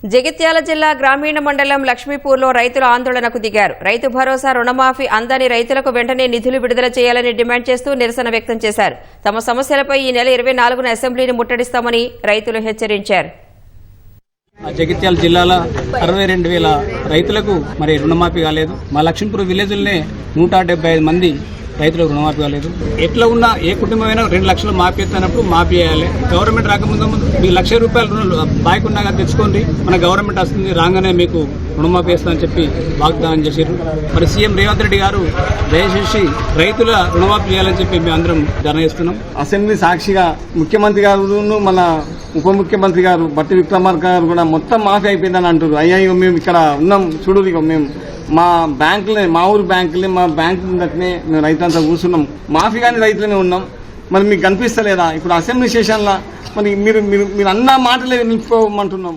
జగిత్యాల జిల్లా గ్రామీణ మండలం లక్ష్మీపూర్లో రైతులు ఆందోళనకు దిగారు. రైతు భరోసా రుణమాఫీ అందని రైతులకు వెంటనే నిధులు విడుదల చేయాలని డిమాండ్ చేస్తూ నిరసన వ్యక్తం చేశారు. తమ సమస్యలపై ఈ నెల 24న అసెంబ్లీని ముట్టడిస్తామని రైతులు హెచ్చరించారు. జగిత్యాల జిల్లాలో 62,000 రైతులకు మరి రుణమాఫీ కాలేదు. మా లక్ష్మీపూర్ విలేజ్లోనే 175 మంది రైతులకు రుణమాఫీ కాలేదు. ఎట్లా ఉన్నా ఏ కుటుంబమైనా 2 లక్షలు మాఫీ ఎత్తినప్పుడు మాఫీ చేయాలి. గవర్నమెంట్ రాకముందు మీకు ₹1,00,000 బాయ్కి ఉన్నాగా తెచ్చుకోండి, మన గవర్నమెంట్ వస్తుంది, రాగానే మీకు రుణమాఫీ వేస్తామని చెప్పి వాగ్దానం చేశారు. మరి సీఎం రేవంత్ రెడ్డి గారు దయచేసి రైతుల రుణమాఫీ చేయాలని చెప్పి మేము అందరం ధర్నా చేస్తున్నాం. అసెంబ్లీ సాక్షిగా ముఖ్యమంత్రి గారు, మన ఉప ముఖ్యమంత్రి గారు బట్టి విక్రమార్క గారు కూడా మొత్తం మాఫీ అయిపోయిందని అంటారు. అయ్యా మేము ఇక్కడ ఉన్నాం చూడు, ఇక మేము మా బ్యాంకులే, మా ఊరు బ్యాంకులే, మా బ్యాంకు ముందటనే మేము రైతులంతా కూర్చున్నాం, మాఫీ కానీ రైతులనే ఉన్నాం. మరి మీకు కనిపిస్తలేదా ఇప్పుడు అసెంబ్లీ సెషన్లో? మరి మీరు అన్న మాటలే నిలుపుకోమంటున్నాం.